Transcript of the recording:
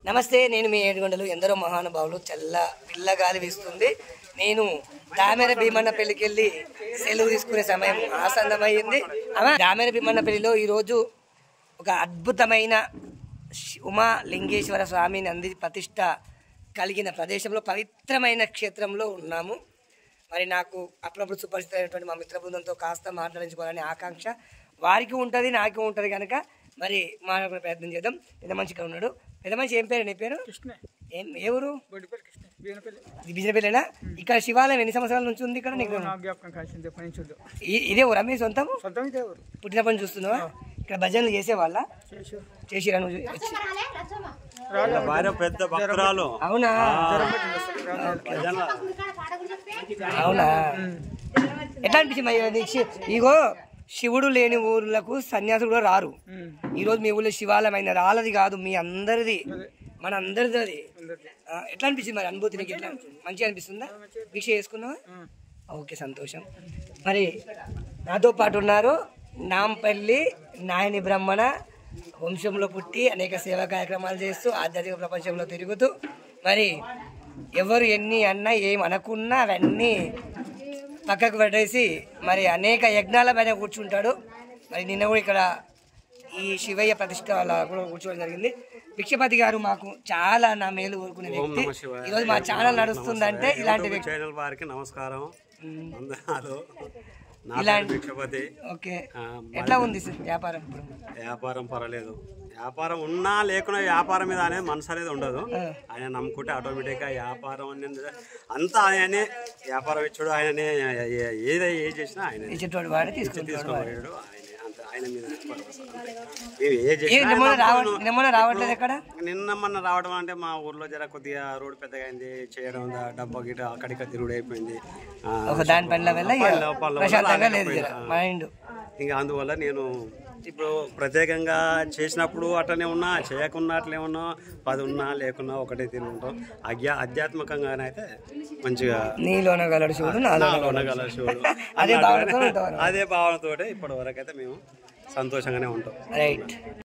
నమస్తే, నేను మీ ఏడుగొండలు. ఎందరో మహానుభావులు. పిల్లగాలి వీస్తుంది. నేను దామెర భీమన్న పెళ్లికి వెళ్ళి సెలవు తీసుకునే సమయం ఆసన్నమైంది. దామెర భీమన్న పెళ్లిలో ఈరోజు ఒక అద్భుతమైన ఉమా లింగేశ్వర స్వామి నంది ప్రతిష్ట కలిగిన ప్రదేశంలో, పవిత్రమైన క్షేత్రంలో ఉన్నాము. మరి నాకు అప్పుడప్పుడు సుపరిచితమైనటువంటి మా మిత్ర బృందంతో కాస్త మాట్లాడించుకోవాలని ఆకాంక్ష వారికి ఉంటుంది, నాకు ఉంటుంది. కనుక మరి మాట్లాడుకునే ప్రయత్నం చేద్దాం. పెద్ద మనిషిగా ఉన్నాడు. పెద్ద మనిషి ఏం పేరు? నీ పేరు? ఏ ఊరు? బిజినపల్లినా? ఇక్కడ శివాలయం ఎన్ని సంవత్సరాల నుంచి ఉంది ఇక్కడ నీకు? ఇదే ఊరా మీ సొంతం? పుట్టినప్పటి నుంచి చూస్తున్నావా? ఇక్కడ భజనలు చేసేవాళ్ళ? చేసిరా? నువ్వు పెద్ద భక్తురాలు. అవునా? అవునా? ఎట్లా అనిపించింది? ఇగో శివుడు లేని ఊర్లకు సన్యాసులు కూడా రారు. ఈరోజు మీ ఊళ్ళో శివాలయం అయిన రాలది కాదు, మీ అందరిది, మన అందరిది అది. ఎట్లా అనిపిస్తుంది మరి అనుభూతి నీకు? ఎట్లా మంచిగా అనిపిస్తుందా? భిక్ష చేసుకున్నావా? ఓకే, సంతోషం. మరి నాతో పాటు ఉన్నారు నాంపల్లి నాయని బ్రహ్మణ వంశంలో పుట్టి అనేక సేవా కార్యక్రమాలు చేస్తూ ఆధ్యాత్మిక ప్రపంచంలో తిరుగుతూ, మరి ఎవరు ఎన్ని అన్నా ఏం అనుకున్నా అవన్నీ పక్కకు పెట్టేసి మరి అనేక యజ్ఞాల పైన కూర్చుంటాడు. మరి నిన్న కూడా ఇక్కడ ఈ శివయ్య ప్రతిష్ట కూడా కూర్చోవడం జరిగింది. భిక్షపతి గారు మాకు చాలా నా మేలు కోరుకునే వ్యక్తి. ఈరోజు మా ఛానల్ నడుస్తుందంటే ఇలాంటి వ్యక్తి. వారికి నమస్కారం. భిక్షపతి. ఓకే, ఎట్లా ఉంది వ్యాపారం? ఇప్పుడు వ్యాపారం పర్వాలేదు. వ్యాపారం ఉన్నా లేకున్నా వ్యాపారం మీద అనేది మనసు అనేది ఉండదు. ఆయన నమ్ముకుంటే ఆటోమేటిక్ గా వ్యాపారం అంతా ఆయనే వ్యాపారం ఇచ్చాడు. ఆయననే ఏది చేసినా ఆయన ఇచ్చేటోడు, వాడే తీసుకున్నాడు. రావట్లేదు ఎక్కడ? నిన్న మొన్న రావడం అంటే మా ఊర్లో జర కొద్దిగా రోడ్డు పెద్దగా అయింది, చేయడం డబ్బా గిట్ట అక్కడిక్కడ తిరుగుడు అయిపోయింది. ఇంకా అందువల్ల నేను ఇప్పుడు ప్రత్యేకంగా చేసినప్పుడు అట్లనే ఉన్నా, చేయకున్నా అట్లే ఉన్నా, 10 ఉన్నా లేకున్నా ఒకటే తిని ఉంటాం. ఆధ్యాత్మికంగానైతే మంచిగా నీలోన గలడు శివుడు, నాలోన గలడు శివుడు అదే భావనతో ఇప్పటి వరకు అయితే మేము సంతోషంగానే ఉంటాం. రైట్.